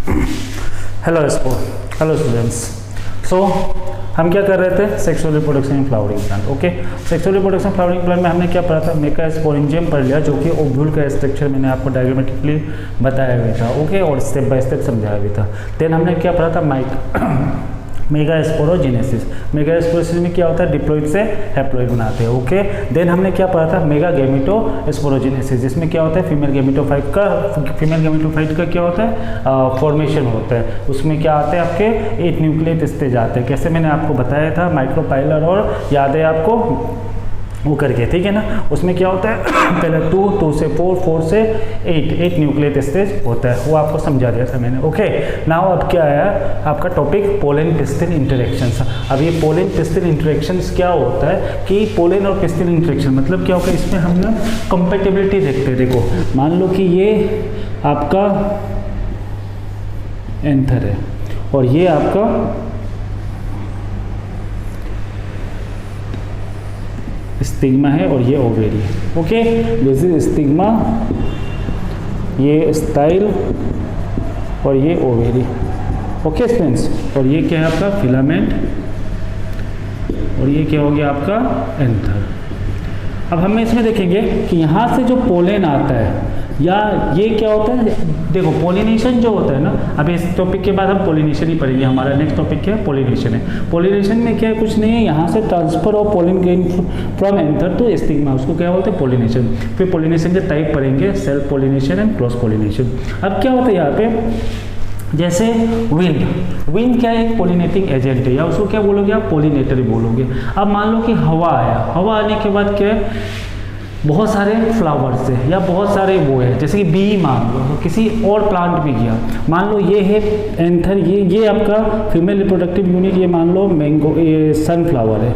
Hello students. सो हम क्या कर रहे थे, sexual reproduction in flowering plant. Okay, sexual reproduction flowering plant में हमने क्या पढ़ा था, मेगास्पोरेंजियम पढ़ लिया, जो कि ओव्यूल का स्ट्रक्चर मैंने आपको डायग्रामेटिकली बताया भी था। ओके, और स्टेप बाय स्टेप समझाया भी था। देन हमने क्या पढ़ा था, मेगास्पोरोजेनेसिस। मेगास्पोरोजेनेसिस में क्या होता है, डिप्लॉइड से हैप्लॉइड बनाते हैं। ओके, देन हमने क्या पढ़ा था, मेगा गैमेटोस्पोरोजेनेसिस, जिसमें क्या होता है, फीमेल गैमेटोफाइट का क्या होता है, फॉर्मेशन होता है। उसमें क्या आते हैं, आपके 8 न्यूक्लियस स्टेज आते हैं। कैसे मैंने आपको बताया था, माइक्रोपाइलर, और याद है आपको वो करके, ठीक है ना। उसमें क्या होता है, पहले 2 से 4 से 8 न्यूक्लियस स्टेज होता है, वो आपको समझा दिया था मैंने। ओके, नाउ अब क्या आया आपका टॉपिक, पोलन पिस्टिल इंटरेक्शंस। अब ये पोलन पिस्टिल इंटरेक्शंस क्या होता है कि पोलन और पिस्टिल इंटरेक्शन मतलब क्या होगा, इसमें हम ना कंपेटिबिलिटी देखते हैं। देखो, मान लो कि ये आपका एंथर है और ये आपका स्टिग्मा है और ये ovary. Okay, this is stigma, ये स्टाइल और ये ओवेरी। ओके स्टूडेंट्स, और ये क्या है आपका फिलामेंट और ये क्या हो गया आपका एंथर। अब हम इसमें देखेंगे कि यहाँ से जो पोलन आता है या ये क्या होता है, देखो पोलिनेशन जो होता है ना, अभी इस टॉपिक के बाद हम पोलिनेशन ही पढ़ेंगे। हमारा नेक्स्ट टॉपिक क्या है, पोलिनेशन है। पोलिनेशन में क्या है, कुछ नहीं है, यहाँ से transfer of pollen grain from anther to stigma, उसको क्या बोलते हैं, पोलिनेशन। फिर पोलिनेशन के टाइप पढ़ेंगे, self pollination and cross pollination. अब क्या होता है यहाँ पे, जैसे विंड क्या है, एक पोलिनेटिंग एजेंट है, या उसको क्या बोलोगे आप, पोलिनेटर बोलोगे। अब मान लो कि हवा आया, हवा आने के बाद क्या है, बहुत सारे फ्लावर्स है या बहुत सारे वो है, जैसे कि बी मान लो, तो किसी और प्लांट भी गया, मान लो ये है एंथर, ये आपका फीमेल रिप्रोडक्टिव यूनिट, ये मान लो मैंगो, ये सनफ्लावर है,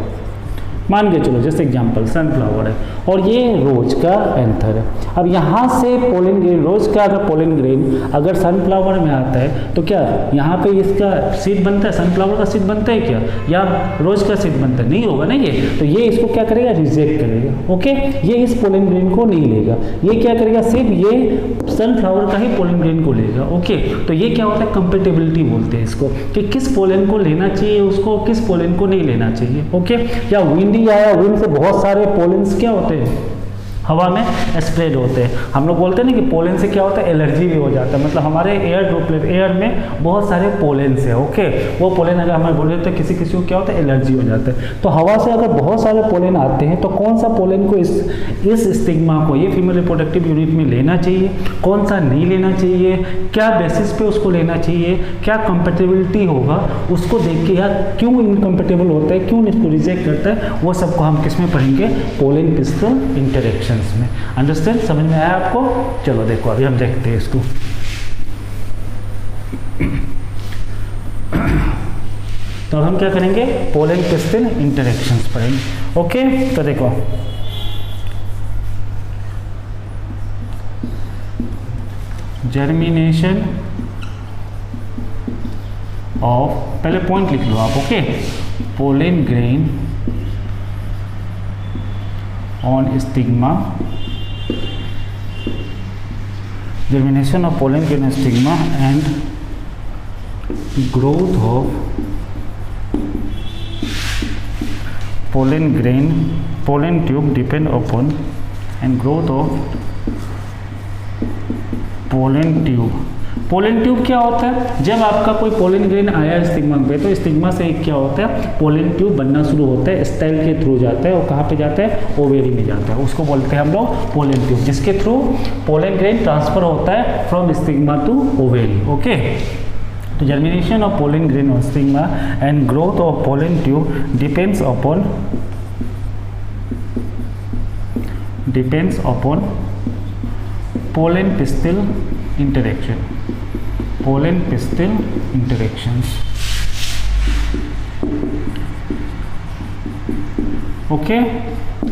मान के चलो जैसे एग्जांपल सनफ्लावर है, और ये रोज का एंथर है। अब यहाँ से पोलन ग्रेन, रोज का अगर पोलन ग्रेन अगर सनफ्लावर में आता है तो क्या यहाँ पे इसका सीड बनता है, सनफ्लावर का सीड बनता है क्या, या रोज का सीड बनता है, नहीं होगा ना ये, तो ये इसको क्या करेगा, रिजेक्ट करेगा। ओके, ये इस पोलन ग्रेन को नहीं लेगा, ये क्या करेगा, सिर्फ ये सनफ्लावर का ही पोलन ग्रेन को लेगा। ओके, तो ये क्या होता है, कंपेटिबिलिटी बोलते हैं इसको, कि किस पोलन को लेना चाहिए उसको, किस पोलन को नहीं लेना चाहिए। ओके, या विंड आया, विंड से बहुत सारे पोलेंस क्या होते हैं, हवा में स्प्रेड होते हैं। हम लोग बोलते हैं ना कि पोलन से क्या होता है, एलर्जी भी हो जाता है, मतलब हमारे एयर ड्रॉपलेट, एयर में बहुत सारे पोलेंस है। ओके, वो पोलन अगर हमारे बॉडी में, तो किसी किसी को क्या होता है, एलर्जी हो जाता है। तो हवा से अगर बहुत सारे पोलन आते हैं, तो कौन सा पोलन को इस स्टिग्मा को, ये फीमेल रिप्रोडक्टिव यूनिट में लेना चाहिए, कौन सा नहीं लेना चाहिए, क्या बेसिस पे उसको लेना चाहिए, क्या कंपेटेबिलिटी होगा, उसको देख के, यार क्यों इनकम्पेटेबल होता है, क्यों इसको रिजेक्ट करता है, वो सबको हम किस में पढ़ेंगे, पोलन पिस्टल इंटरेक्शन में। अंडरस्टैंड, समझ में आया आपको। चलो देखो अभी हम देखते हैं इसको। तो हम क्या करेंगे, पोलन पिस्टल इंटरेक्शंस पढ़ेंगे। ओके, तो देखो जर्मिनेशन ऑफ, पहले पॉइंट लिख लो आप। Okay, pollen grain on stigma, germination of pollen grain on stigma and growth of pollen grain, pollen tube depend upon, and growth of pollen tube। Pollen tube क्या होता है, जब आपका कोई पोलन ग्रेन आया स्टिग्मा पे, तो स्टिग्मा से क्या होता है, पोलन ट्यूब बनना शुरू होता है, स्टाइल के थ्रू जाता है, और कहाँ पे जाता है, ओवेरी में जाता है, उसको बोलते हैं हम लोग पोलन ट्यूब, जिसके थ्रू पोलन ग्रेन ट्रांसफर होता है from stigma to ovary. Okay, तो germination of pollen grain on stigma and growth of pollen tube depends upon pollen pistil interaction, pollen pistil interactions। Okay,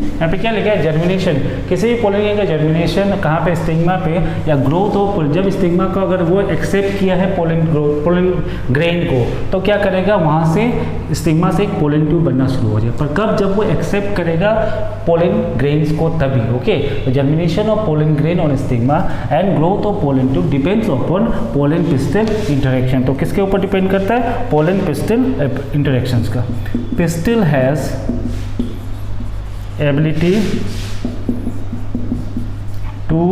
यहाँ पे क्या लिखा है, germination. किसी भी पोलन ग्रेन का जर्मिनेशन कहाँ पे, स्टिग्मा पे, या ग्रोथ हो, जब स्टिग्मा को अगर वो एक्सेप्ट किया है पोलन ग्रेन को, तो क्या करेगा, वहाँ से स्टिग्मा से एक पोलन ट्यूब बनना शुरू हो जाए। पर कब, जब वो एक्सेप्ट करेगा पोलन ग्रेन्स को तभी। ओके, तो germination of pollen grain on stigma and growth of pollen tube depends upon pollen pistil interaction. तो किसके ऊपर डिपेंड करता है, पोलन पिस्टिल इंटरेक्शंस का। Pistil has ability to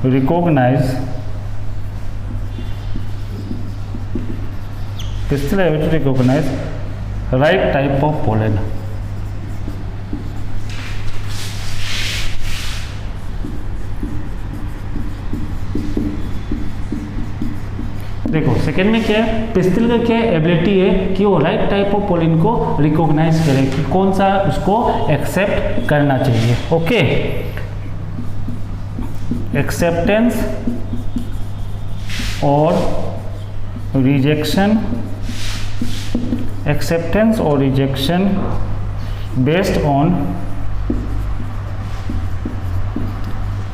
recognize pistil ability to recognize right type of pollen। देखो second में क्या है, पिस्टिल का क्या एबिलिटी है कि वो राइट टाइप ऑफ पोलन को रिकॉग्नाइज करे कि कौन सा उसको एक्सेप्ट करना चाहिए। ओके, एक्सेप्टेंस और रिजेक्शन, एक्सेप्टेंस और rejection based on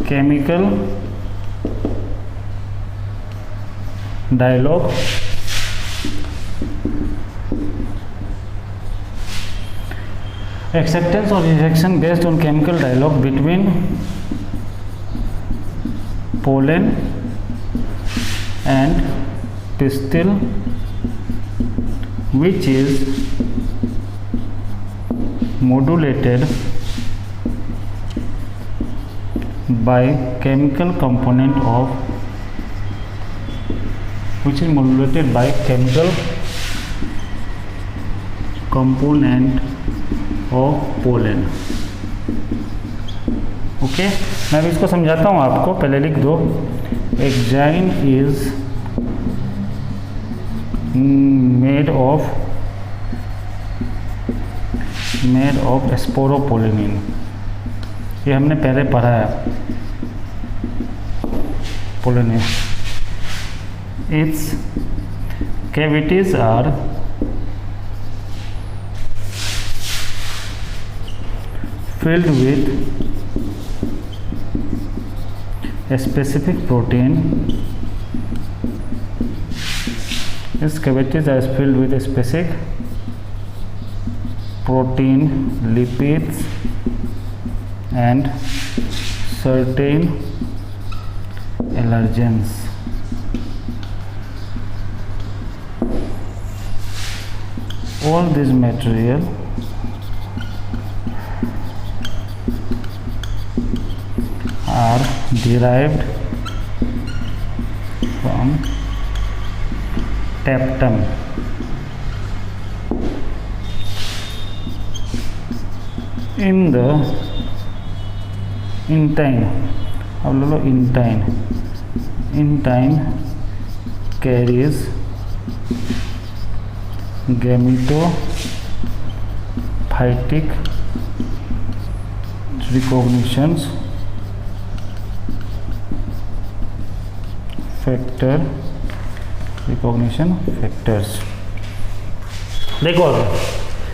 chemical dialogue, acceptance और rejection based on chemical dialogue between pollen and pistil, which is modulated by chemical component of pollen। Okay, मैं भी इसको समझाता हूँ आपको, पहले लिख दो। Exine is made of sporopollenin, ये हमने पहले पढ़ा है, pollenin. Its cavities are filled with a specific protein. Its cavities are filled with a specific protein, lipids and certain allergens. All this material are derived from tapetum. In the intine, intine carries gametophytic recognitions recognition factors. देखो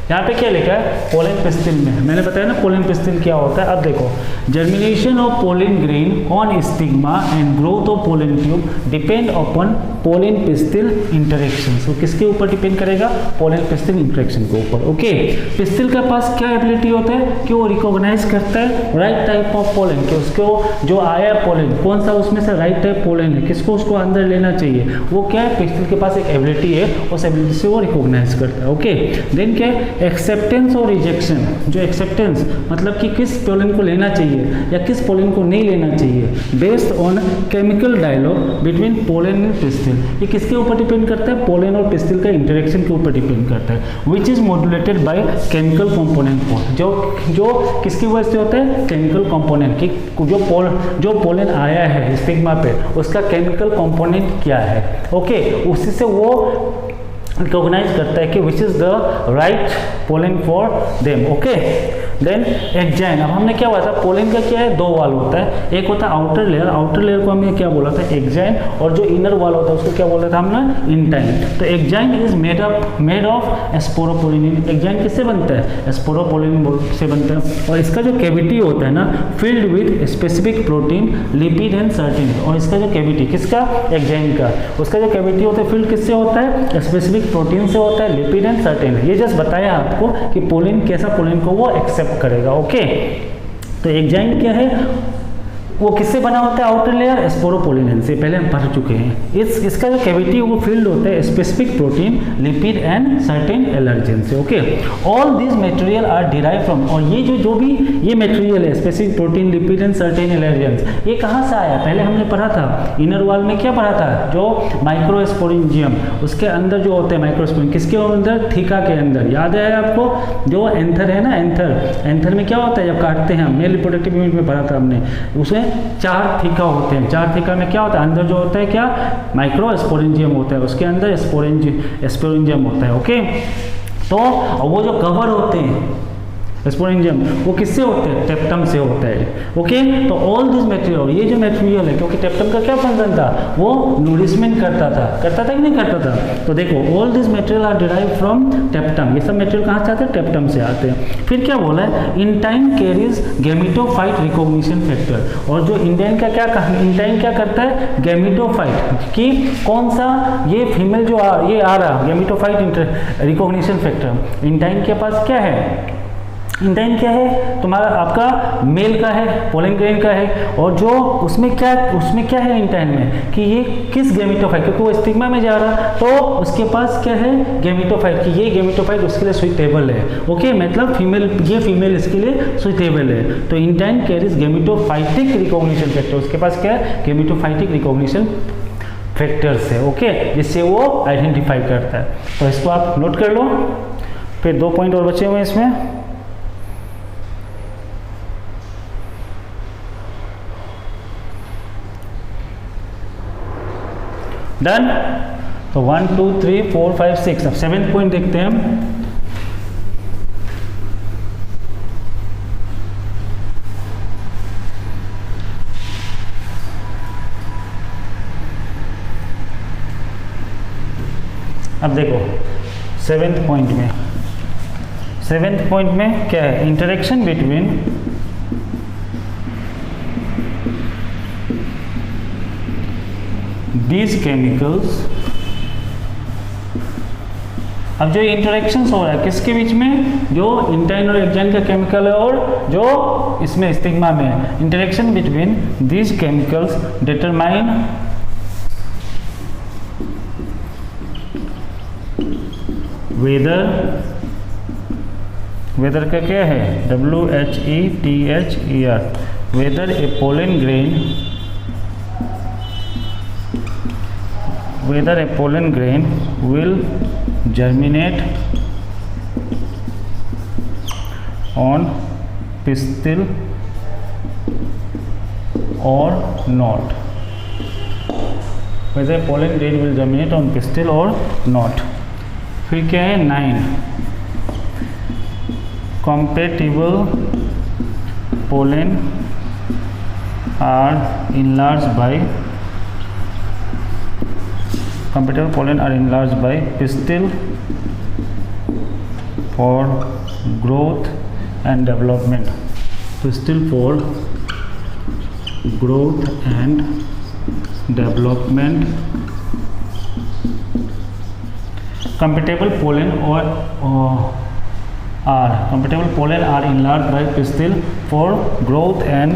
यहाँ पे क्या लिखा है, pollen pistil में मैंने बताया ना पोलन पिस्टिल क्या होता है। अब देखो, germination of pollen grain on stigma and growth of pollen tube depend upon pollen pistil interaction. तो किसके ऊपर डिपेंड करेगा, पोलन पिस्टिल इंटरेक्शन के ऊपर। ओके, पिस्टिल के पास क्या एबिलिटी होता है कि वो रिकॉग्नाइज करता है राइट टाइप ऑफ पोलन, कि उसको जो आया पोलन कौन सा उसमें से राइट टाइप पोलन है, किसको उसको अंदर लेना चाहिए, वो क्या है, पिस्टिल के पास एक एबिलिटी है, उस एबिलिटी से वो रिकॉग्नाइज करता है। ओके, देन क्या है, एक्सेप्टेंस और रिजेक्शन। जो एक्सेप्टेंस मतलब कि किस पोलन को लेना चाहिए या किस पोलन को नहीं लेना चाहिए, based on chemical dialogue between pollen and pistil. ये किसके ऊपर डिपेंड करता है, पोलन और पिस्टिल का इंटरेक्शन के ऊपर डिपेंड करता है, which is modulated by chemical component for. जो किसकी वजह से होता है, केमिकल कंपोनेंट की, जो पोलन आया है स्टिग्मा पे उसका केमिकल कंपोनेंट क्या है। ओके, उसी से वो रिकॉग्नाइज करता है कि which is the right pollen for them. Okay, then exine, अब हमने क्या हुआ था, पोलन का क्या है, दो वाल होता है, एक होता है आउटर लेयर, आउटर लेयर को हमने क्या बोला था, एक्जाइन, और जो इनर वाल होता है उसको क्या बोला था हमने, इंटाइन। तो exine is made of sporopollenin. Exine किससे बनता है, स्पोरोपोलिन से बनता है, और इसका जो कैविटी होता है ना, filled with specific protein, lipid and certain, और इसका जो कैविटी किसका, एक्जाइन का, उसका जो कैविटी होता है फिल्ड किससे होता है, स्पेसिफिक प्रोटीन से होता है, लिपिड एंड सर्टेन। ये जस्ट बताया आपको कि पोलिन कैसा, पोलिन को वो एक्सेप्ट करेगा। ओके, तो एक्जाइन क्या है, वो किससे बना होता है, आउटर लेयर स्पोरोपोलिन से, पहले हम पढ़ चुके हैं। इसका जो कैविटी है वो फिल्ड होता है specific protein, lipid and certain allergen से। Okay, all this material are derive from, और ये जो भी ये मटेरियल है specific protein, lipid and certain allergen, ये कहाँ से आया, पहले हमने पढ़ा था इनर वॉल में, क्या पढ़ा था, जो माइक्रोस्पोरेंजियम, उसके अंदर जो होते हैं माइक्रोस्पोरेंजियम, किसके अंदर, थीका के अंदर, याद है आपको, जो एंथर है ना, एंथर में क्या होता है, जब काटते हैं, मेल रिप्रोडक्टिव यूनिट में पढ़ा था हमने, उसमें 4 थीका होते हैं, 4 थीका में क्या होता है, अंदर जो होता है क्या, माइक्रोस्पोरेंजियम होता है, उसके अंदर स्पोरेंजियम होता है। ओके, तो वो जो कवर होते हैं स्पोरेंजियम, वो किससे होते हैं, टेप्टम से होता है। ओके, तो ऑल दिस मटेरियल, ये जो मटेरियल है, क्योंकि टेप्टम का क्या फंक्शन था, वो नूरिशमेंट करता था कि नहीं करता था, तो देखो all this material are derive from tapetum, ये सब मटेरियल कहाँ से आते हैं, टेप्टम से आते हैं। फिर क्या बोला है, intine carries gametophyte recognition factor, और जो इंटाइन का क्या, इंटाइन क्या करता है, गैमेटोफाइट की, कौन सा, ये फीमेल जो ये आ रहा गैमेटोफाइट रिकॉग्निशन फैक्टर, इंटाइन के पास क्या है, इंटाइन क्या है तुम्हारा, आपका मेल का है, पोलन ग्रेन का है, और जो उसमें क्या है इंटाइन में, कि ये किस गैमेटोफाइट, क्योंकि वो स्टिग्मा में जा रहा, तो उसके पास क्या है, गैमेटोफाइट, कि ये गैमेटोफाइट उसके लिए सुइटेबल है। ओके, मतलब फीमेल, ये फीमेल इसके लिए सुइटेबल है। तो intine carries gametophytic recognition factor, उसके पास क्या है, गैमेटोफाइटिक रिकॉग्निशन फैक्टर्स है। ओके, जिससे वो आइडेंटिफाई करता है। तो इसको आप नोट कर लो। फिर 2 पॉइंट और बचे हुए हैं इसमें। डन। तो 1 2 3 4 5 6, अब 7th पॉइंट देखते हैं हम। अब देखो 7th पॉइंट में क्या है, इंटरेक्शन बिटवीन these chemicals। अब जो इंटरेक्शंस हो रहा है किसके बीच में, जो इंटाइन और एक्जाइन का केमिकल है और जो इसमें स्टिग्मा में है, interaction between these chemicals determine whether का क्या है, WHETHER, whether a pollen grain will germinate on pistil or not, whether pollen grain will germinate on pistil or not। फिर क्या है 9, compatible pollen are enlarged by pistil for growth and development, pistil for growth and development। compatible pollen are enlarged by pistil for growth and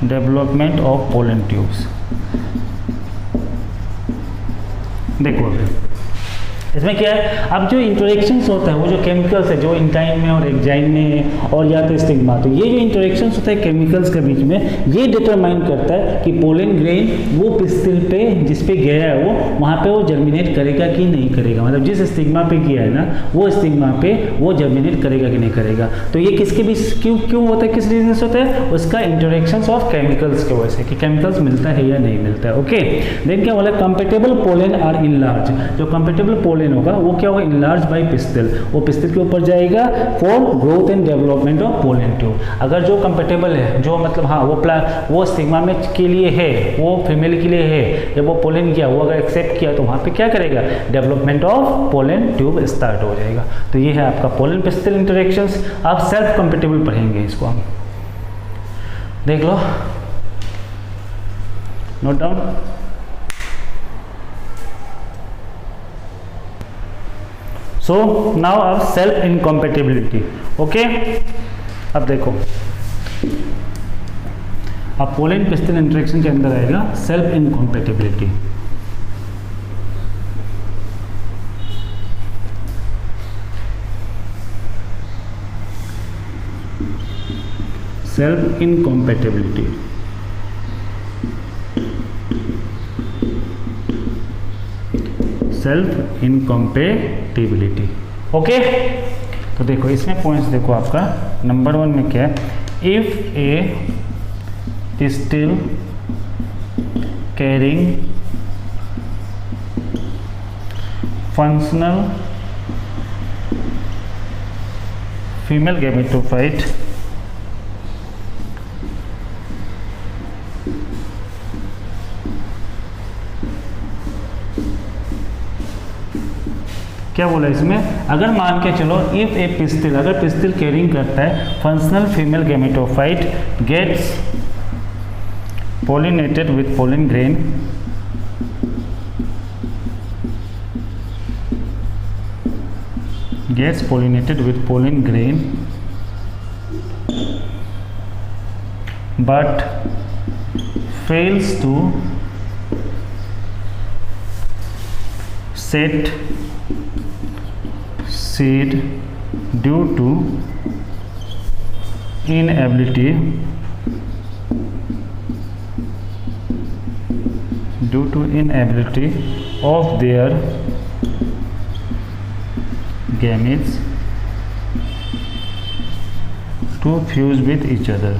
development of pollen tubes। देखो इसमें क्या है, अब जो interactions होता है वो जो केमिकल्स है जो इंटाइन में और एक्जाइन में है और या तो स्टिग्मा, तो ये जो इंटरेक्शंस होता है केमिकल्स के बीच में, ये डिटरमाइन करता है कि पोलन ग्रेन वो पिस्टिल पे जिस पे गया है वो वहाँ पे वो जर्मिनेट करेगा कि नहीं करेगा, मतलब जिस स्टिग्मा पे गया है ना वो स्टिग्मा पे वो जर्मिनेट करेगा कि नहीं करेगा। तो ये किसके बीच क्यों होता है, किस रीजन से होता है, उसका इंटरेक्शंस ऑफ केमिकल्स की वजह से, कि केमिकल्स मिलता है या नहीं मिलता है। ओके, देन क्या बोला, कंपेटेबल पोलन आर इनलार्ज, जो कंपेटेबल पोलन पोलन होगा वो क्या होगा, इनलार्ज बाय पिस्टिल, वो पिस्टिल के ऊपर जाएगा for growth and development of pollen tube. अगर जो कंपेटेबल है, जो मतलब हाँ वो स्टिग्मा में के लिए है, वो फीमेल के लिए है, जब वो पोलन किया, वो अगर एक्सेप्ट किया तो वहाँ पे क्या करेगा, development of pollen tube start हो जाएगा। तो ये है आपका पोलन पिस्टिल इंटरेक्शंस। आप सेल्फ कंपेटेबल पढ़ेंगे, इसको हम देख लो, नोट डाउन। सो नाउ अब सेल्फ इनकॉम्पेटिबिलिटी। ओके, अब देखो, अब पोलन पिस्टिल इंटरेक्शन के अंदर आएगा self incompatibility. Self incompatibility, self incompatibility. Okay, तो देखो इसमें पॉइंट्स देखो आपका नंबर 1 में क्या है, if a pistil carrying functional female gametophyte क्या बोला इसमें, अगर मान के चलो इफ ए पिस्टिल, अगर पिस्टिल कैरिंग करता है functional female gametophyte gets pollinated with pollen grain, gets pollinated with pollen grain but fails to set seed due to inability of their gametes to fuse with each other,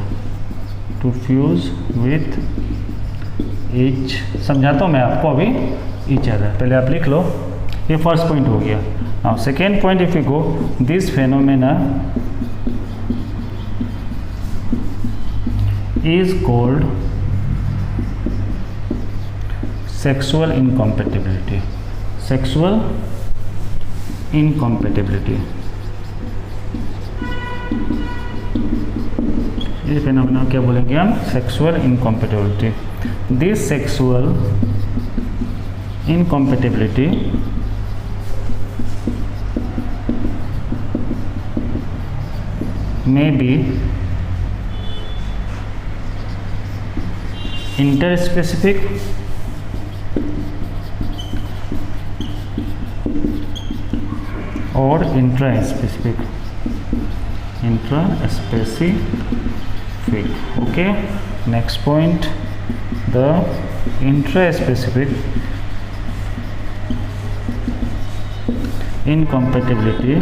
समझाता हूँ मैं आपको अभी, each other पहले आप लिख लो, ये first point हो गया। Now second point, if you go, this phenomena is called sexual incompatibility, sexual incompatibility. ये फेनोमेना क्या बोलेंगे हम, sexual incompatibility. This sexual incompatibility may be interspecific or intraspecific, okay. Next point, the intraspecific incompatibility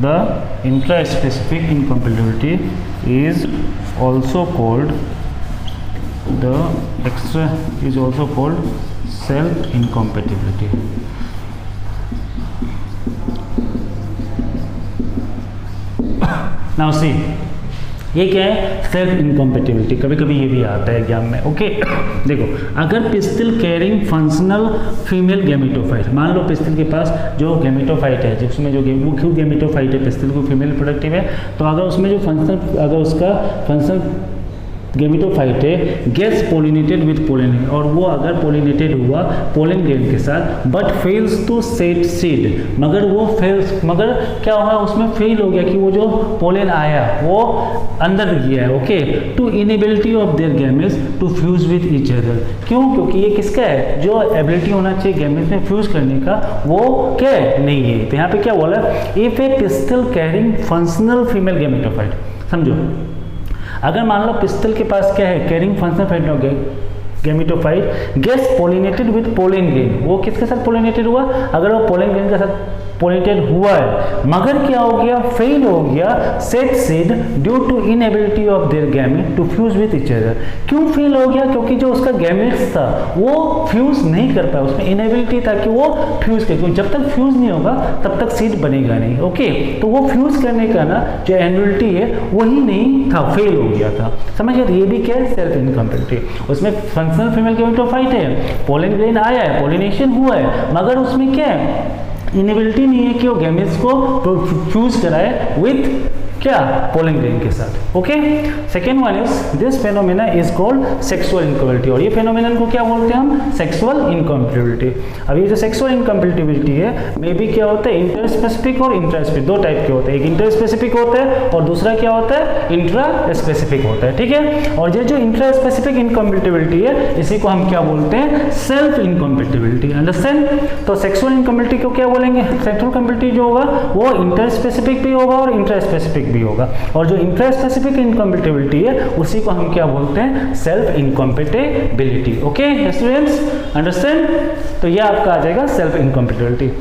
the intraspecific incompatibility is also called self incompatibility. Now see, ये क्या है, self incompatibility. कभी कभी ये भी आता है एग्जाम में। ओके, देखो, अगर pistil carrying functional female gametophyte, मान लो पिस्टिल के पास जो गैमेटोफाइट है, जिसमें जो वो क्यों गैमेटोफाइट है, पिस्टिल को फीमेल प्रोडक्टिव है, तो अगर उसमें जो फंक्शनल, अगर उसका फंक्शनल गैमेटोफाइट है गेट्स पोलिनेटेड विथ पोलन, और वो अगर पोलिनेटेड हुआ पोलन ग्रेन के साथ, but fails to set seed, मगर क्या हुआ, उसमें फेल हो गया कि वो जो पोलन आया वो अंदर गया है। Okay, to inability of their gametes to fuse with each other. क्यों, क्योंकि ये किसका है, जो एबिलिटी होना चाहिए गैमेट्स में फ्यूज करने का, वो क्या है, नहीं है। तो यहाँ पे क्या बोला, if a pistil carrying functional female gametophyte, समझो, अगर मान लो पिस्टिल के पास क्या है, carrying functional gametophyte gets pollinated with pollen grain, वो किसके साथ पोलिनेटेड हुआ, अगर वो पोलन ग्रेन के साथ पोलिनेटेड हुआ है, मगर क्या हो गया, फेल हो गया set seed due to inability of their gamete to fuse with each other. क्यों फेल हो गया? क्योंकि जो उसका गैमेट्स था वो फ्यूज नहीं कर पाया, उसमें इनएबिलिटी था कि वो फ्यूज करे, क्योंकि जब तक फ्यूज नहीं होगा तब तक सीड बनेगा नहीं। ओके, तो वो फ्यूज करने का ना जो एबिलिटी है वही नहीं था, फेल हो गया था। समझिए, ये भी क्या है, सेल्फ इनकम्प्लीटली। उसमें फंक्शनल फीमेल गैमेटोफाइट है, पोलन ग्रेन आया है, पोलिनेशन हुआ है, मगर उसमें क्या है, इनेबिलिटी नहीं है कि वो गैमेट्स को फ्यूज कराए विथ क्या, पोलन ग्रेन के साथ। Okay, second one is this phenomena is called sexual incompatibility, और ये फेनोमेनन को क्या बोलते हैं हम, सेक्सुअल इनकम्पैटिबिलिटी। अब ये जो सेक्सुअल इनकम्पैटिबिलिटी है मे बी क्या होता है, इंटर स्पेसिफिक और इंट्रा स्पेसिफिक, दो टाइप के होते हैं, एक इंटर स्पेसिफिक होता है और दूसरा क्या होता है, इंट्रा स्पेसिफिक होता है। ठीक है, और ये जो इंट्रा स्पेसिफिक इनकम्पैटिबिलिटी है इसी को हम क्या बोलते हैं, सेल्फ इनकम्पैटिबिलिटी। अंडरस्टैंड? तो सेक्सुअल इनकम्पैटिबिलिटी को क्या बोलेंगे, सेक्सुअल इनकम्पैटिबिलिटी जो होगा वो इंटर स्पेसिफिक भी होगा और इंट्रा स्पेसिफिक भी होगा, और जो इंट्रा स्पेसिफिक इनकम्पैटिबिलिटी है उसी को हम क्या बोलते हैं, self incompatibility. Okay students, understand? तो ये आपका आ जाएगा सेल्फ इनकम्पैटिबिलिटी,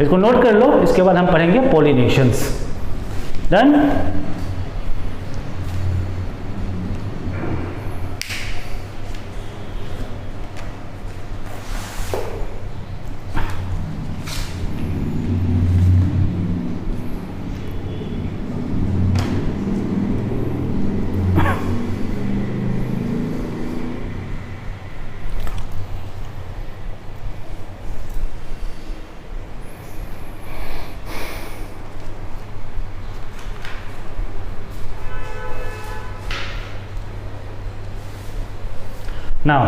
इसको नोट कर लो। इसके बाद हम पढ़ेंगे पॉलिनेशंस। डन? नाउ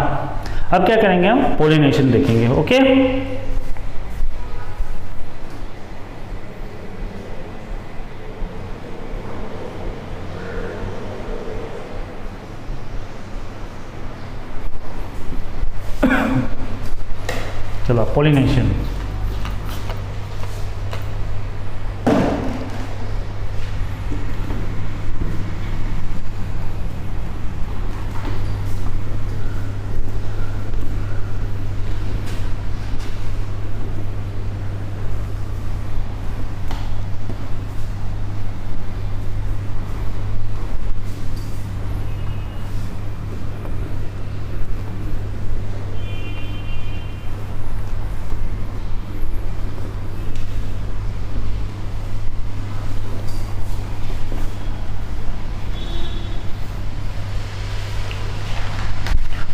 अब क्या करेंगे, हम पोलिनेशन देखेंगे। ओके, चलो pollination.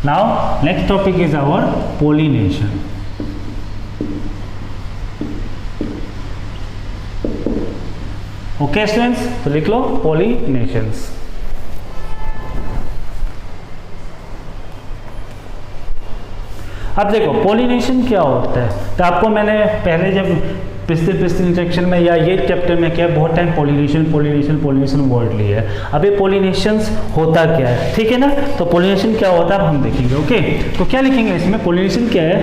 Now next topic is our pollination. Okay students, तो लिख लो pollinations। अब देखो पोलिनेशन क्या होता है, तो आपको मैंने पहले जब पिछले इंस्ट्रक्शन में या ये चैप्टर में क्या बहुत टाइम पोलिनेशन वर्ड लिया है। अब ये पोलिनेशंस होता क्या है, ठीक है ना? तो पोलिनेशन क्या होता है अब हम देखेंगे। ओके, तो क्या लिखेंगे इसमें, पोलिनेशन क्या है,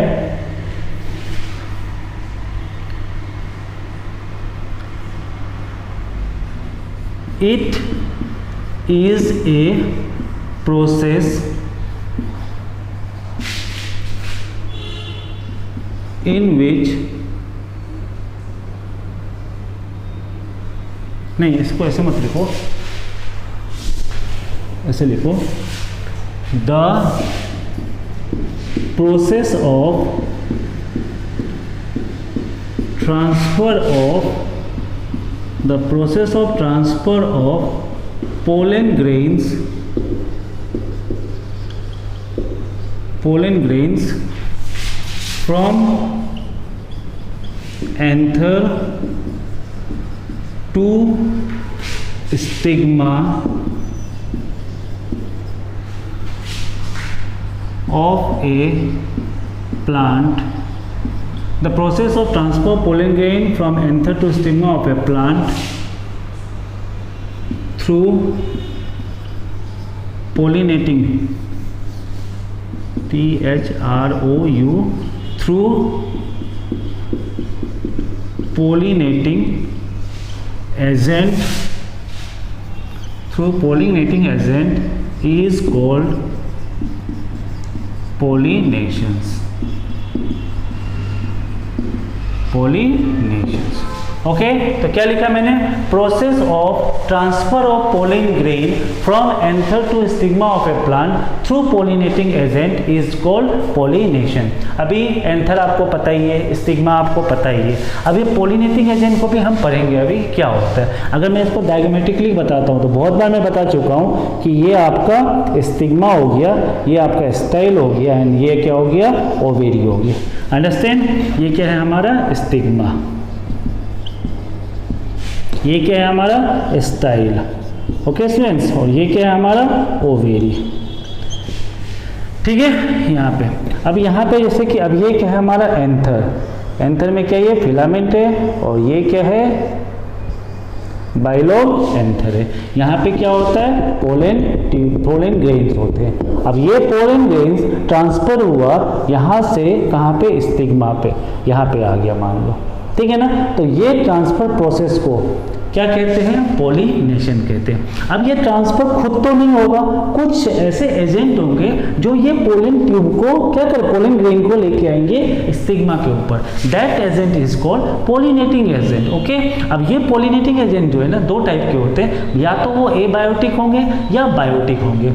it is a process in which, नहीं इसको ऐसे मत लिखो, ऐसे लिखो, the process of transfer of pollen grains from anther to stigma of a plant. The process of transfer of pollen grain from anther to stigma of a plant through pollinating, THROU, through pollinating agent is called pollinations. Okay तो क्या लिखा मैंने, process of transfer of pollen grain from anther to stigma of a plant through pollinating agent is called pollination. अभी anther आपको पता ही है, stigma आपको पता ही है, अभी पोलिनेटिंग एजेंट को भी हम पढ़ेंगे अभी क्या होता है। अगर मैं इसको डायग्रामेटिकली बताता हूँ तो बहुत बार मैं बता चुका हूँ कि ये आपका स्टिग्मा हो गया, ये आपका स्टाइल हो गया एंड ये क्या हो गया, ओवेरी हो गया। अंडरस्टैंड, ये क्या है हमारा स्टिग्मा, ये क्या है हमारा स्टाइल, ओके स्टूडेंट्स, और ये क्या है हमारा ओवेरी। ठीक है, यहाँ पे अब यहाँ पे जैसे कि अब ये क्या है हमारा एंथर, एंथर में क्या ये फिलामेंट है और ये क्या है बाइलोब एंथर है। यहाँ पे क्या होता है पोलन ग्रेन्स होते हैं। अब ये पोलन ग्रेन्स ट्रांसफर हुआ यहाँ से कहाँ पे, स्टिग्मा पे, यहाँ पे आ गया मान लो, ठीक है ना। तो ये ट्रांसफर प्रोसेस को क्या कहते हैं, पोलिनेशन कहते हैं। अब ये ट्रांसफर खुद तो नहीं होगा, कुछ ऐसे एजेंट होंगे जो ये पोलन ट्यूब को क्या कर, पोलन ग्रेन को लेके आएंगे स्टिग्मा के ऊपर। That agent is called pollinating agent. Okay, अब ये पोलिनेटिंग एजेंट जो है ना दो टाइप के होते हैं, या तो वो एबायोटिक होंगे या बायोटिक होंगे।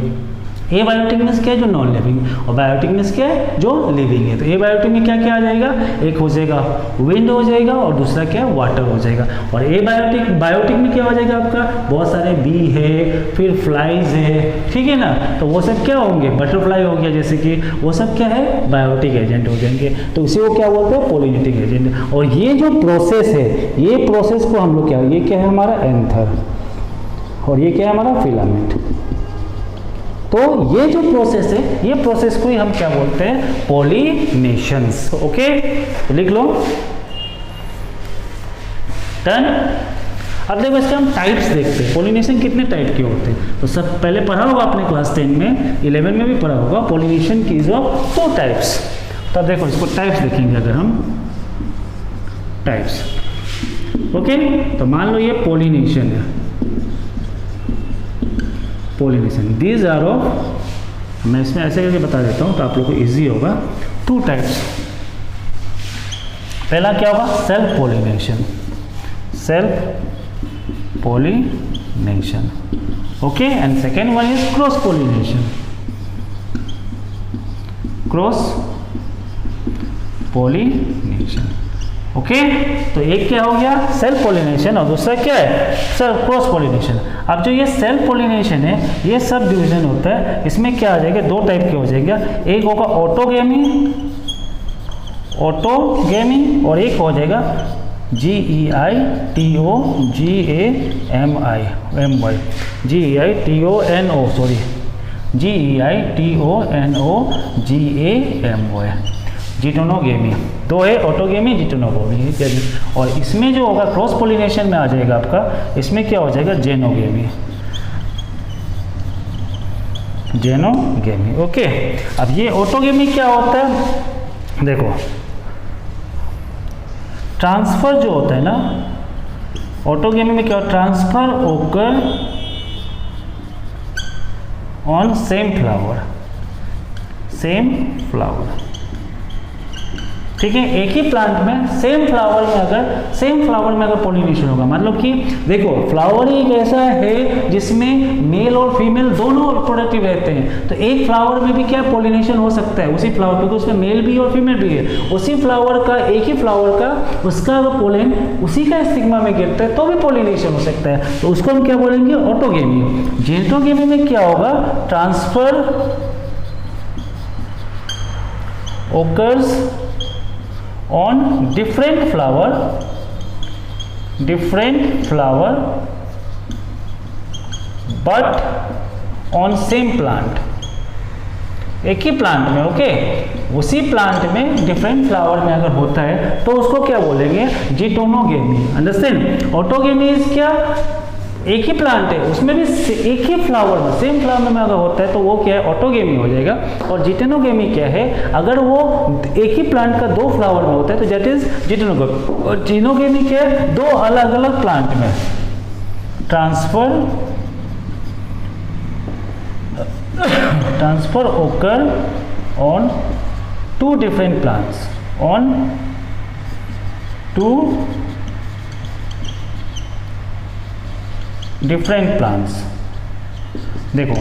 एबायोटिक मीन्स क्या है, जो नॉन लिविंग, और बायोटिक मीन्स क्या है, जो लिविंग है। तो एबायोटिक में क्या क्या आ जाएगा, एक हो जाएगा विंड हो जाएगा और दूसरा क्या है वाटर हो जाएगा। और बायोटिक में क्या हो जाएगा आपका, बहुत सारे बी है, फिर फ्लाइज है, ठीक है ना। तो वो सब क्या होंगे, बटरफ्लाई हो गया जैसे कि, वो सब क्या है बायोटिक एजेंट हो जाएंगे। तो इसी को क्या बोलते हैं, पोलिनेटिंग एजेंट। और ये जो प्रोसेस है, ये प्रोसेस को हम लोग क्या, ये क्या है हमारा एंथर और ये क्या है हमारा फिलामेंट। तो ये जो प्रोसेस है, ये प्रोसेस को ही हम क्या बोलते हैं, पोलिनेशंस। ओके, तो लिख लो, डन। अब देखो इसके हम टाइप्स देखते हैं, पोलिनेशन कितने टाइप के होते हैं। तो सब पहले पढ़ा होगा आपने क्लास 10 में, 11 में भी पढ़ा होगा, पोलिनेशन की इज ऑफ 2 टाइप्स। तो अब देखो इसको टाइप्स देखेंगे अगर हम, टाइप्स। ओके, तो मान लो ये पोलिनेशन है, पोलिनेशन, दीज आर ऑफ, मैं इसमें ऐसे करके बता देता हूँ तो आप लोगों को इजी होगा। 2 टाइप्स, पहला क्या होगा, self pollination, self pollination, okay, and second one is cross pollination, cross pollination. Okay, तो एक क्या हो गया सेल्फ पोलिनेशन और दूसरा क्या है, सेल्फ क्रॉस पोलिनेशन। अब जो ये सेल्फ पोलिनेशन है, ये सब डिवीजन होता है, इसमें क्या आ जाएगा, 2 टाइप के हो जाएगा, एक होगा ऑटोगेमी, और एक हो जाएगा जिटोनोगेमी। 2 है ऑटोगेमी, जिटोनोगेमी। और इसमें जो होगा क्रॉस पोलिनेशन में आ जाएगा आपका, इसमें क्या हो जाएगा, जेनोगेमी, जेनोगेमी। ओके, अब ये ऑटोगेमी क्या होता है, देखो ट्रांसफर जो होता है ना, ऑटोगेमी में क्या, ट्रांसफर ओकर ऑन सेम फ्लावर, ठीक है। एक ही प्लांट में सेम फ्लावर में अगर पोलिनेशन होगा, मतलब कि देखो फ्लावर ही एक ऐसा है जिसमें मेल और फीमेल दोनों प्रोडक्टिव रहते हैं। तो एक फ्लावर में भी क्या पोलिनेशन हो सकता है, उसी फ्लावर, क्योंकि उसमें मेल भी और फीमेल भी है, उसी फ्लावर का, एक ही फ्लावर का, उसका अगर पोलन उसी का स्टिग्मा में गिरता है तो भी पोलिनेशन हो सकता है। तो उसको हम क्या बोलेंगे, ऑटोगेमी। जेटोगेमी में क्या होगा, transfer occurs on different flower but on same plant, एक ही प्लांट में, ओके, उसी प्लांट में डिफरेंट फ्लावर में अगर होता है तो उसको क्या बोलेंगे, जिटोनोगेमी। अंडरस्टैंड, ऑटोगेमी इज क्या, एक ही प्लांट है उसमें भी एक ही फ्लावर में, सेम फ्लावर में अगर होता है तो वो क्या है, ऑटोगेमी हो जाएगा। और जिटेनोगेमी क्या है, अगर वो एक ही प्लांट का 2 फ्लावर में होता है तो दैट इज जिटेनोगेमी। और जिनोगेमी क्या है, 2 अलग अलग प्लांट में, ट्रांसफर ओकर on 2 different plants, on 2 different plants. देखो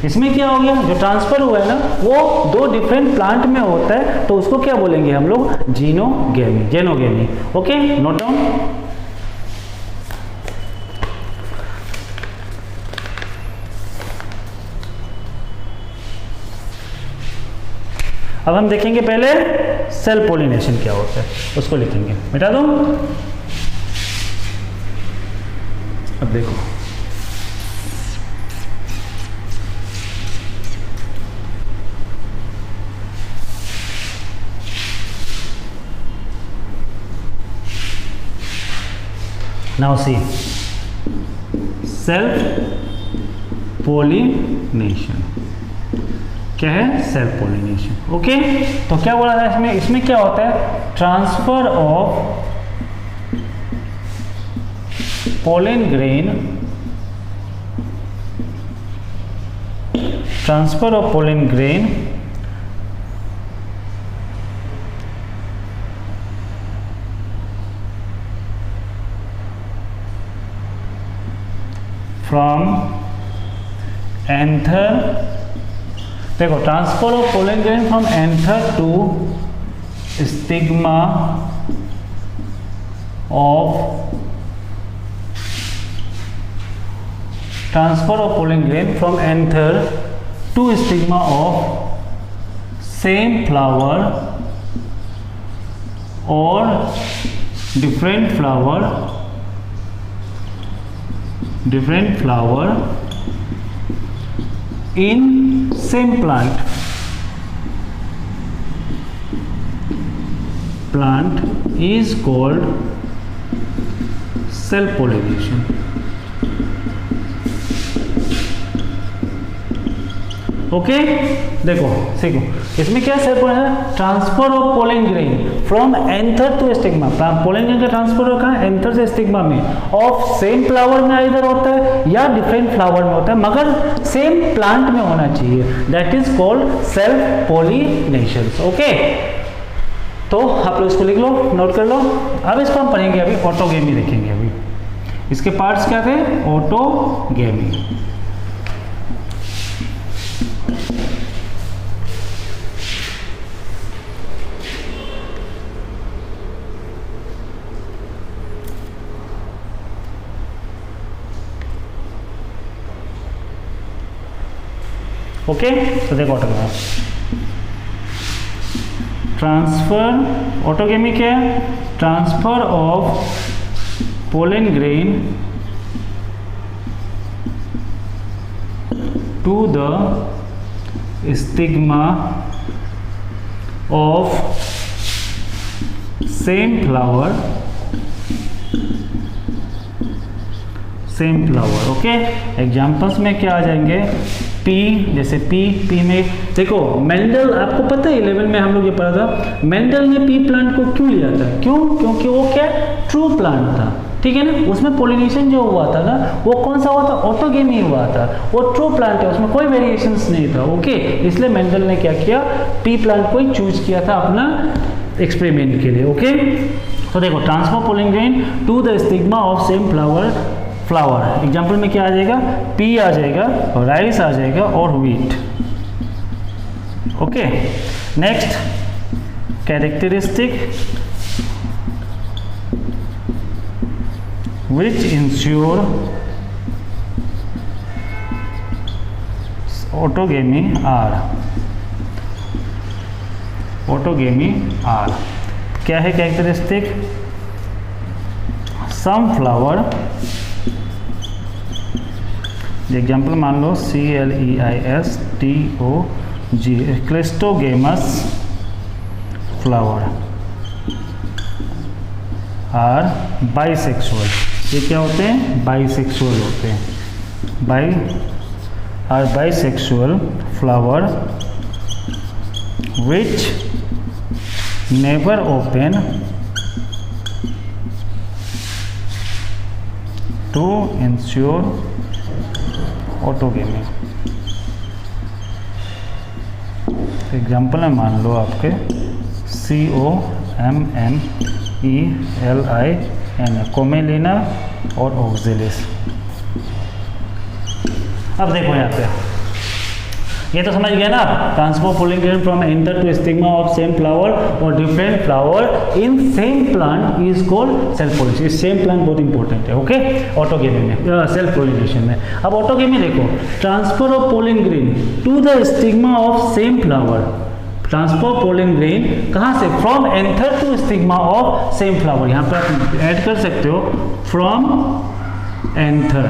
इसमें क्या हो गया, जो ट्रांसफर हुआ है ना वो 2 डिफरेंट प्लांट में होता है, तो उसको क्या बोलेंगे हम लोग, जेनोगेमी। Okay, note down. अब हम देखेंगे पहले सेल पोलिनेशन क्या होता है, उसको लिखेंगे। मिटा दो। अब देखो नाउ सी सेल्फ पोलिनेशन क्या है, सेल्फ पोलिनेशन। ओके, तो क्या बोला था इसमें क्या होता है, transfer of pollen grain, transfer of pollen grain from anther, देखो transfer of pollen grain from anther to stigma of, transfer of pollen grain from anther to stigma of same flower or different flower in same plant is called self pollination। Okay, देखो सीखो इसमें क्या self pollination, transfer of pollen grain from anther to stigma. Pollen grain का transfer होगा anther से stigma में, of same flower में इधर होता है या डिफरेंट फ्लावर में होता है, मगर सेम प्लांट में होना चाहिए, that is called self pollination. Okay, तो आप लोग इसको लिख लो, नोट कर लो। अब इसको हम पढ़ेंगे, अभी ऑटोगेमी देखेंगे। अभी इसके पार्ट्स क्या थे, ऑटोगेमी। ओके, तो देखो ऑटोगेमी क्या है, transfer of pollen grain to the stigma of same flower. Okay, examples में क्या आ जाएंगे, पी, जैसे पी में देखो मेंडल, आपको पता है 11 में हम लोग ये पढ़ा था, मेंडल ने पी प्लांट को क्यों लिया था, क्योंकि वो क्या ट्रू प्लांट था, ठीक है ना, उसमें पोलिनेशन जो हुआ था ना वो कौन सा हुआ था, ऑटोगेमी हुआ था, वो ट्रू प्लांट है, उसमें कोई वेरिएशंस नहीं था। ओके, इसलिए मेंडल ने क्या किया, पी प्लांट को ही चूज किया था अपना एक्सपेरिमेंट के लिए। ओके, तो देखो transfer pollen grain to the stigma of same flower, example में क्या आ जाएगा, पी आ जाएगा, और राइस आ जाएगा, और wheat. Okay, next characteristic which ensure autogamy are क्या है कैरेक्टरिस्टिक, सम फ्लावर, एग्जाम्पल मान लो CLEISTOG cleistogamous flower are bisexual, ये क्या होते हैं, बाइसेक्सुअल होते हैं, bisexual flower which never open to ensure autogamy. Example है मान लो आपके COMMELIN, कोमेलिना और ऑक्जेलिस। अब देखो यहाँ पे, ये तो समझ गया ना आप, transfer pollen grain from anther to stigma of same flower और different flower in same plant is called self pollination. Same plant बहुत इंपॉर्टेंट है, ओके, ऑटोगेमी में, सेल्फ पोलिनेशन में। अब ऑटोगेमी देखो, transfer of pollen grain to the stigma of same flower, transfer pollen grain कहाँ से, from anther to stigma of same flower, यहाँ पर आप ऐड कर सकते हो फ्रॉम एंथर,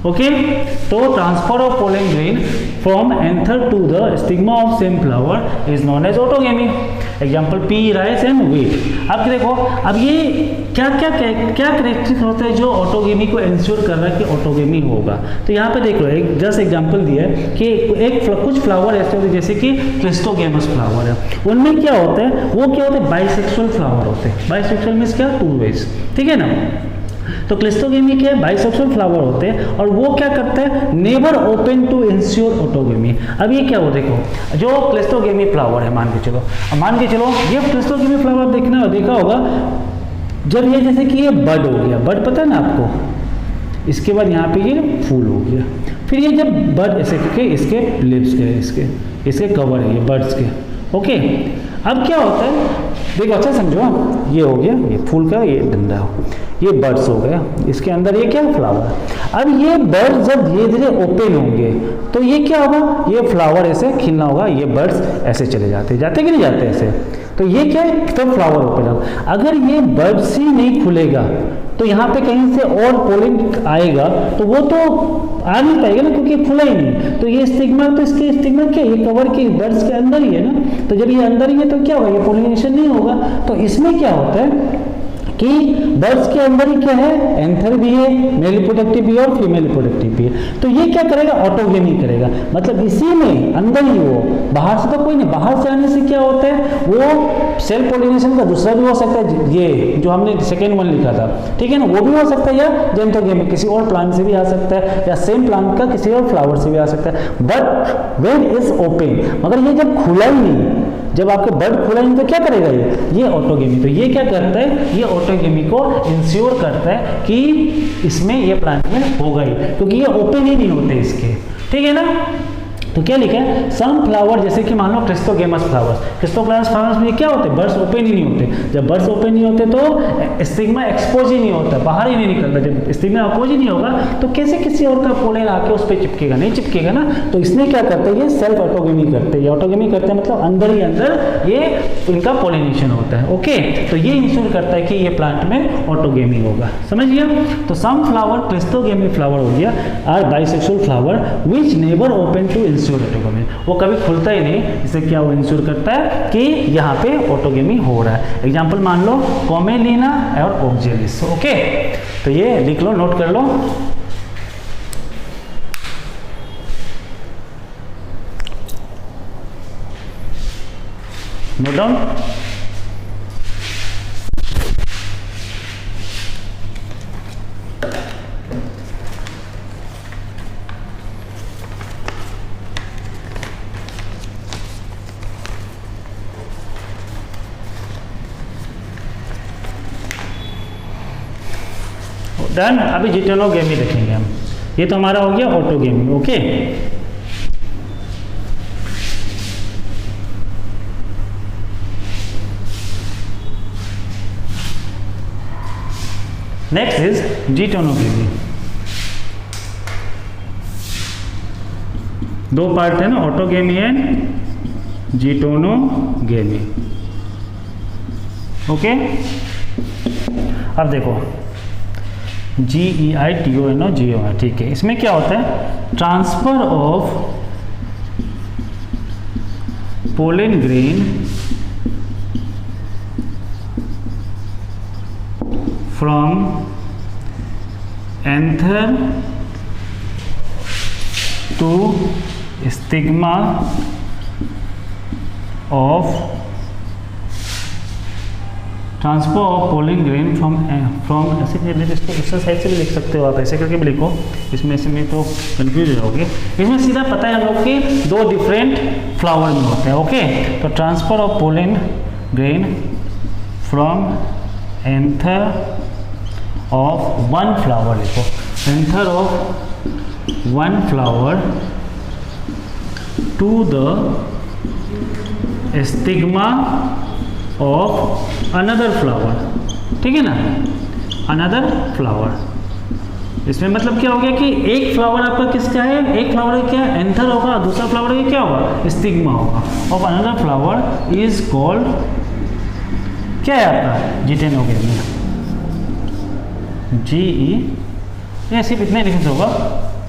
ओके। तो transfer of pollen grain from anther to the stigma of same flower is known as autogamy. Example pea, rice and wheat. अब देखो, अब ये क्या करेक्टरिस्टिक्स होते हैं जो ऑटोगेमी को इंश्योर कर रहा है कि ऑटोगेमी होगा। तो यहाँ पे देख लो, एक जस्ट एग्जांपल दिया है कि कुछ फ्लावर ऐसे होते हैं जैसे कि क्लिस्टोगेमस फ्लावर है, उनमें क्या होता है, वो क्या होते हैं, बाइसेक्सुअल फ्लावर होते हैं। बाइसेक्सुअल मीन्स क्या, टू वेज, ठीक है ना। तो क्लिस्टोगेमी क्या है, बाइसेक्सुअल फ्लावर होते हैं और वो क्या करता है, never open to ensure autogamy. अब ये क्या हो, देखो जो क्लिस्टोगेमी फ्लावर है, मान के चलो ये क्लिस्टोगेमी फ्लावर देखा होगा, जब ये जैसे कि ये बड हो गया, बड पता है ना आपको, इसके बाद यहाँ पे ये फूल हो गया, फिर ये जब बड ऐसे करके इसके लिप्स के इसके कवर है ये बर्ड्स के, ओके। अब क्या होता है, देखो अच्छा समझो, ये हो गया, ये फूल का ये डंडा, ये बर्ड्स हो गया, इसके अंदर ये क्या, फ्लावर। अब ये बर्ड्स जब धीरे धीरे ओपन होंगे तो ये क्या होगा, ये फ्लावर ऐसे खिलना होगा, ये बर्ड्स ऐसे चले जाते कि नहीं जाते ऐसे, तो ये क्या है, तब फ्लावर ओपन होगा। अगर ये बर्ड्स ही नहीं खुलेगा तो यहाँ पे कहीं से और पोलिन आएगा तो वो तो आ नहीं पाएगा ना, क्योंकि खुला ही नहीं। तो ये स्टिग्मा, तो इसके स्टिग्मा क्या, ये कवर के बर्ड्स के अंदर ही है ना, तो जब ये अंदर ही है तो क्या होगा, ये पोलिनेशन नहीं होगा। तो इसमें क्या होता है कि बर्ड्स के अंदर ही क्या है, एंथर भी है, मेल रिप्रोडक्टिव भी है और फीमेल रिप्रोडक्टिव भी है। तो ये क्या करेगा, ऑटोगेमी करेगा, मतलब इसी में अंदर ही, वो बाहर से तो कोई नहीं, बाहर से आने से क्या होता है, वो सेल्फ पोलिनेशन का दूसरा भी हो सकता है, ये जो हमने सेकेंड वन लिखा था, ठीक है ना, वो भी हो सकता है, या जेंथोगेमी किसी और प्लांट से भी आ सकता है, या सेम प्लांट का किसी और फ्लावर से भी आ सकता है। बट व्हेन इज ओपन, मगर ये जब खुला ही नहीं, जब आपके बर्ड खुला नहीं तो क्या करेगा ये ऑटोगेमी। तो ये क्या करता है, ये ऑटोगेमी को इंश्योर करता है कि इसमें ये प्लांट में होगा ही, क्योंकि ये ओपन ही नहीं होते इसके, ठीक है ना। तो क्या लिखा है, सम फ्लावर, जैसे कि मान लो क्लिस्टोगेमस फ्लावर्स, क्लिस्टोगेमस फ्लावर्स में क्या होते हैं, बर्ड्स ओपन ही नहीं होते। जब बर्ड्स ओपन नहीं होते तो स्टिग्मा एक्सपोज ही नहीं होता, बाहर ही नहीं निकलता। जब स्टिग्मा एक्सपोज ही नहीं होगा तो कैसे किसी और का पोलन आके उस पर चिपकेगा, नहीं चिपकेगा ना। तो इसमें क्या करते हैं, ये सेल्फ ऑटोगेमी करते हैं। ऑटोगेमी करते हैं मतलब अंदर ही अंदर ये इनका पोलिनेशन होता है, ओके। तो ये इंश्योर करता है कि ये प्लांट में ऑटोगेमी होगा, समझ गया। तो सम फ्लावर क्लिस्टोगेमी फ्लावर हो गया are bisexual flower which never open to autogamy, वो कभी खुलता ही नहीं, इससे क्या वो इंश्योर करता है कि यहाँ पे ऑटोगेमी हो रहा है। एग्जांपल मान लो कॉमेलिना और ओक्जेलिस, ओके। तो ये लिख लो, नोट कर लो। Note down. डन। अभी जिटेनोगेमी देखेंगे हम। ये तो हमारा हो गया autogamy, okay. Next is geitonogamy. दो पार्ट है ना, ऑटोगेमी एंड जिटेनोगेमी, ओके। अब देखो GEITONOGEMI, ठीक है। इसमें क्या होता है, transfer of pollen grain from anther to stigma of transfer of pollen grain from ऐसे इसको दूसरा साइड से भी लिख सकते हो आप, ऐसे करके भी लिखो, इसमें तो कंफ्यूज हो जाओगे। इसमें सीधा पता है हम लोग कि दो डिफरेंट फ्लावर में होते हैं, ओके। तो transfer of pollen grain from anther of one flower, लिखो anther of one flower to the stigma of another flower, ठीक है ना, another flower। इसमें मतलब क्या हो गया कि एक फ्लावर आपका किसका है, एक फ्लावर क्या है, एंथर होगा, दूसरा फ्लावर का क्या होगा, स्टिग्मा होगा। Of another flower is called, क्या है आपका, जिटेनोगेमी, GE, ये सिर्फ इतने लिखने से होगा,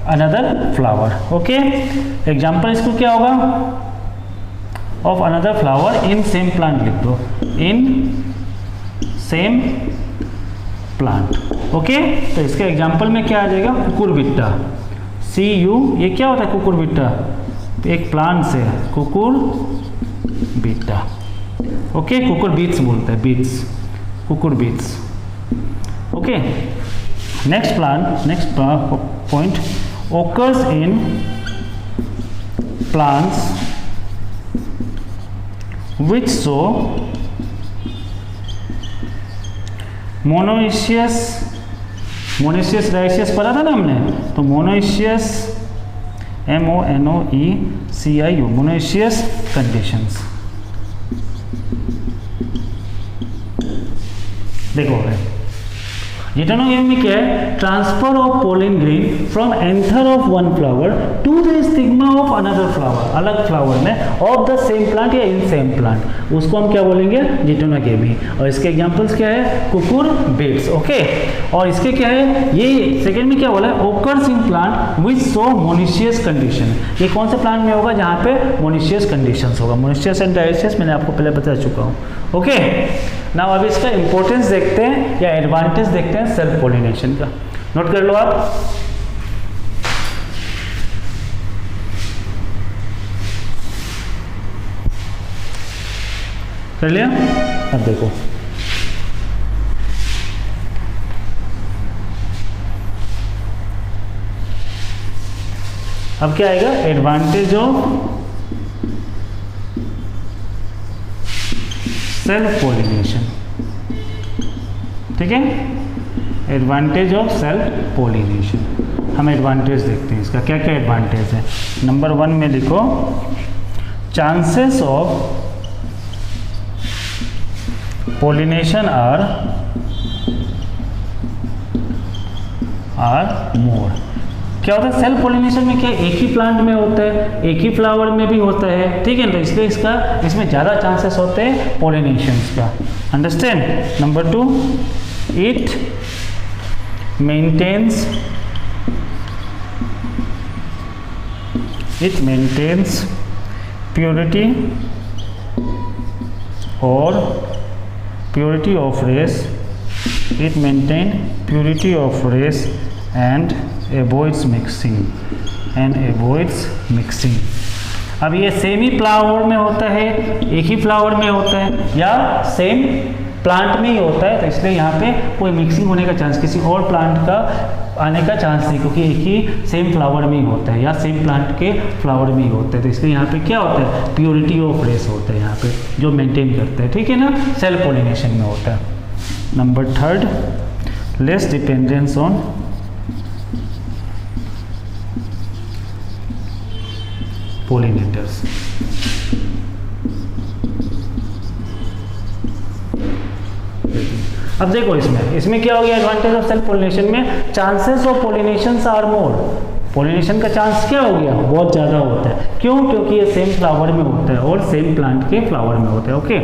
अनदर फ्लावर। ओके, एग्जाम्पल इसको क्या होगा, of another flower in same plant लिख दो, इन सेम प्लांट। ओके, तो इसके एग्जाम्पल में क्या आ जाएगा, कुकुरबिट्टा, CU, ये क्या होता है कुकुरबिट्टा, एक प्लांट से कुकुरबिट्टा। ओके, कुकुर बीट्स बोलते हैं, बीट्स, cucurbits. Okay, next plant, next point, occurs in plants which show monoecious, monoecious dioecious पढ़ा था ना हमने, तो मोनोइशियस, MONOECIU, मोनोइशियस कंडीशंस। देखो जिटेनोगेमी में क्या है, transfer of pollen grain from anther of one flower to the stigma of another flower, अलग फ्लावर में ऑफ द सेम प्लांट या इन सेम प्लांट, उसको हम क्या बोलेंगे, जिटेनोगेमी। और इसके एग्जांपल्स क्या है, कुकुर बीट्स। ओके, और इसके क्या है, ये सेकंड में क्या बोला है, occurs in plant which show monoecious condition. ये कौन से प्लांट में होगा, जहाँ पे मोनिशियस कंडीशंस होगा। मोनिशियस एंड डाइशियस मैंने आपको पहले बता चुका हूँ। ओके, ना अभी इसका इंपॉर्टेंस देखते हैं या एडवांटेज देखते हैं सेल्फ पोलिनेशन का। नोट कर लो आप, कर लिया। अब देखो, अब क्या आएगा, एडवांटेज ऑफ सेल्फ पोलिनेशन। ठीक है, एडवांटेज ऑफ सेल्फ पोलिनेशन। हम एडवांटेज देखते हैं इसका, क्या क्या एडवांटेज है। नंबर 1 में लिखो, chances of pollination are more. क्या होता है सेल्फ पोलिनेशन में, क्या एक ही प्लांट में होता है, एक ही फ्लावर में भी होता है, ठीक है, तो इसलिए इसमें ज़्यादा चांसेस होते हैं पोलिनेशंस का। Understand. Number 2, it maintains purity of race, it maintain purity of race and avoids mixing। अब ये सेम ही फ्लावर में होता है, एक ही फ्लावर में होता है, या सेम प्लांट में ही होता है, तो इसलिए यहाँ पे कोई मिक्सिंग होने का चांस, किसी और प्लांट का आने का चांस नहीं, क्योंकि एक ही सेम फ्लावर में ही होता है या सेम प्लांट के फ्लावर में ही होता है, तो इसलिए यहाँ पे क्या होता है, प्योरिटी ऑफ रेस होता है यहाँ पे, जो मेंटेन करता है। ठीक है ना, सेल्फ पोलिनेशन में होता है। Number 3, less dependence on pollinators. अब देखो इसमें क्या हो गया, एडवांटेज ऑफ सेल्फ पोलिनेशन में, chances of pollination are more. Pollination का चांस क्या हो गया, बहुत ज़्यादा होता है। क्यों, क्योंकि ये सेम फ्लावर में होता है और सेम प्लांट के फ्लावर में होता है। ओके,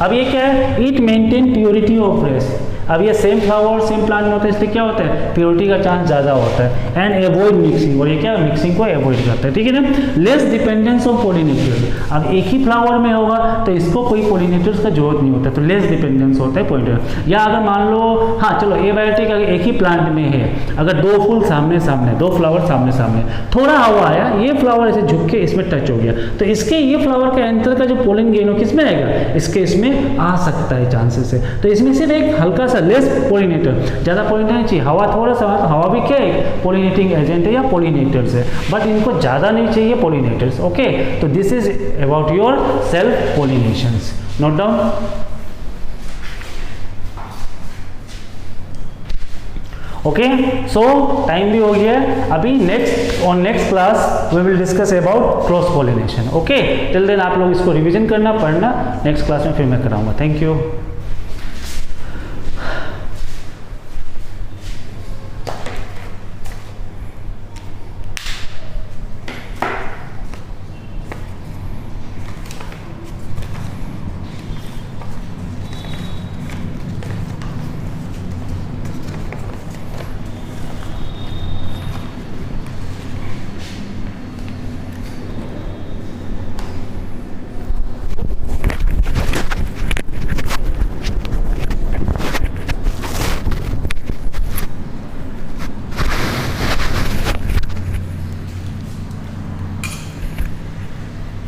अब ये क्या है, it maintain purity of race. अब ये सेम फ्लावर और सेम प्लांट में होता है, इसलिए क्या होता है, प्योरिटी का चांस ज़्यादा होता है। एंड एवॉइड मिक्सिंग, और ये क्या मिक्सिंग को एवॉइड करता है। ठीक है ना, लेस डिपेंडेंस ऑफ पोलिनेटर्स। अब एक ही फ्लावर में होगा तो इसको कोई पोलिनेटर्स का जरूरत नहीं होता, तो लेस डिपेंडेंस होता है पोलिनेटर। या अगर मान लो, हाँ चलो एबायोटिक अगर एक ही प्लांट में है, अगर 2 फूल सामने सामने, 2 फ्लावर सामने सामने, थोड़ा हवा आया, ये फ्लावर ऐसे झुक के इसमें टच हो गया, तो इसके ये फ्लावर का एंथर का जो पोलन गेन हो किस में आएगा, इसके इसमें आ सकता है चांसेस है। तो इसमें सिर्फ एक हल्का सा लेस पोलिनेटर, ज़्यादा पोलिनेटर नहीं चाहिए। हवा थोड़ा सा, हवा भी क्या है, पोलिनेटिंग एजेंट है या पोलिनेटर्स है, बट इनको ज़्यादा नहीं चाहिए पोलिनेटर्स। ओके, तो this is about your self pollinations. Note down. Okay, so time भी हो गया है। अभी next class we will discuss about cross pollination. Okay, till then आप लोग इसको रिवीजन करना, पढ़ना, नेक्स्ट क्लास में फिर मैं कराऊंगा। Thank you.